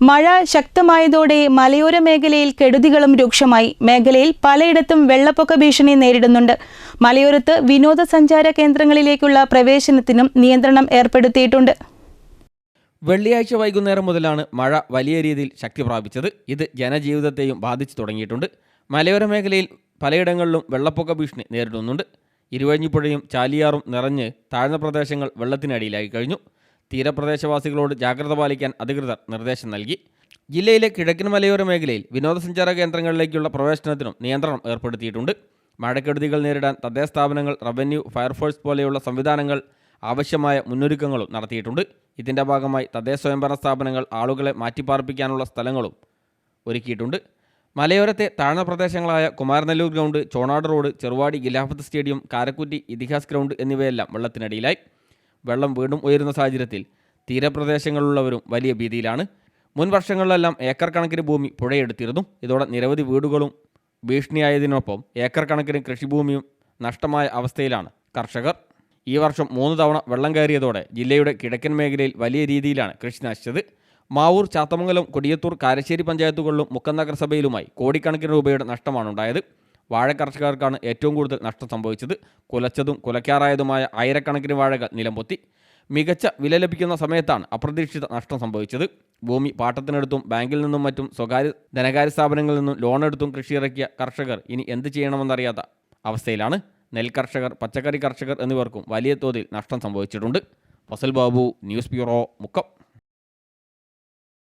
മഴ ശക്തമായതോടെ മലയോര മേഖലയിൽ കെടുതികളും രൂക്ഷമായി. മേഖലയിൽ പലയിടത്തും വെള്ളപ്പൊക്ക ഭീഷണി നേരിടുന്നുണ്ട്. മലയോരത്ത് വിനോദസഞ്ചാര കേന്ദ്രങ്ങളിലേക്കുള്ള പ്രവേശനത്തിനും നിയന്ത്രണം ഏർപ്പെടുത്തിയിട്ടുണ്ട്. വെള്ളിയാഴ്ച വൈകുന്നേരം മുതലാണ് മഴ വലിയ രീതിയിൽ ശക്തി പ്രാപിച്ചത്. ഇത് ജനജീവിതത്തെയും ബാധിച്ചു തുടങ്ങിയിട്ടുണ്ട്. മലയോര മേഖലയിൽ പലയിടങ്ങളിലും വെള്ളപ്പൊക്ക ഭീഷണി നേരിടുന്നുണ്ട്. ഇരുവഴിഞ്ഞിപ്പുഴയും ചാലിയാറും നിറഞ്ഞ് താഴ്ന്ന പ്രദേശങ്ങൾ വെള്ളത്തിനടിയിലായി കഴിഞ്ഞു. തീരപ്രദേശവാസികളോട് ജാഗ്രത പാലിക്കാൻ അധികൃതർ നിർദ്ദേശം നൽകി. ജില്ലയിലെ കിഴക്കൻ മലയോര മേഖലയിൽ വിനോദസഞ്ചാര കേന്ദ്രങ്ങളിലേക്കുള്ള പ്രവേശനത്തിനും നിയന്ത്രണം ഏർപ്പെടുത്തിയിട്ടുണ്ട്. മഴക്കെടുതികൾ നേരിടാൻ തദ്ദേശ സ്ഥാപനങ്ങൾ, റവന്യൂ, ഫയർഫോഴ്സ് പോലെയുള്ള സംവിധാനങ്ങൾ ആവശ്യമായ മുന്നൊരുക്കങ്ങളും നടത്തിയിട്ടുണ്ട്. ഇതിൻ്റെ ഭാഗമായി തദ്ദേശ സ്വയംഭരണ സ്ഥാപനങ്ങൾ ആളുകളെ മാറ്റിപ്പാർപ്പിക്കാനുള്ള സ്ഥലങ്ങളും ഒരുക്കിയിട്ടുണ്ട്. മലയോരത്തെ താഴ്ന്ന പ്രദേശങ്ങളായ കുമാരനെല്ലൂർ ഗ്രൗണ്ട്, ചോണാട് റോഡ്, ചെറുവാടി ഖിലാഫത്ത് സ്റ്റേഡിയം, കാരക്കുറ്റി ഇതിഹാസ് ഗ്രൗണ്ട് എന്നിവയെല്ലാം വെള്ളത്തിനടിയിലായി. വെള്ളം വീണ്ടും ഉയരുന്ന സാഹചര്യത്തിൽ തീരപ്രദേശങ്ങളിലുള്ളവരും വലിയ ഭീതിയിലാണ്. മുൻ വർഷങ്ങളിലെല്ലാം ഏക്കർ കണക്കിന് ഭൂമി പുഴയെടുത്തിരുന്നു. ഇതോടെ നിരവധി വീടുകളും ഭീഷണിയായതിനൊപ്പം ഏക്കർ കണക്കിന് കൃഷിഭൂമിയും നഷ്ടമായ അവസ്ഥയിലാണ് കർഷകർ. ഈ വർഷം 3 തവണ വെള്ളം കയറിയതോടെ ജില്ലയുടെ കിഴക്കൻ മേഖലയിൽ വലിയ രീതിയിലാണ് കൃഷി നശിച്ചത്. മാവൂർ, ചാത്തമംഗലം, കൊടിയത്തൂർ, കാരശ്ശേരി പഞ്ചായത്തുകളിലും മുക്കം നഗരസഭയിലുമായി കോടിക്കണക്കിന് രൂപയുടെ നഷ്ടമാണുണ്ടായത്. വാഴ കർഷകർക്കാണ് ഏറ്റവും കൂടുതൽ നഷ്ടം സംഭവിച്ചത്. കുലച്ചതും കുലയ്ക്കാറായതുമായ ആയിരക്കണക്കിന് വാഴകൾ നിലംപൊത്തി. മികച്ച വില ലഭിക്കുന്ന സമയത്താണ് അപ്രതീക്ഷിത നഷ്ടം സംഭവിച്ചത്. ഭൂമി പാട്ടത്തിനെടുത്തും ബാങ്കിൽ നിന്നും മറ്റും സ്വകാര്യ ധനകാര്യ സ്ഥാപനങ്ങളിൽ നിന്നും ലോണെടുത്തും കൃഷിയിറക്കിയ കർഷകർ ഇനി എന്ത് ചെയ്യണമെന്നറിയാത്ത അവസ്ഥയിലാണ്. നെൽകർഷകർ, പച്ചക്കറി കർഷകർ എന്നിവർക്കും വലിയ തോതിൽ നഷ്ടം സംഭവിച്ചിട്ടുണ്ട്. Fazal Babu, news bureau, Mukkam.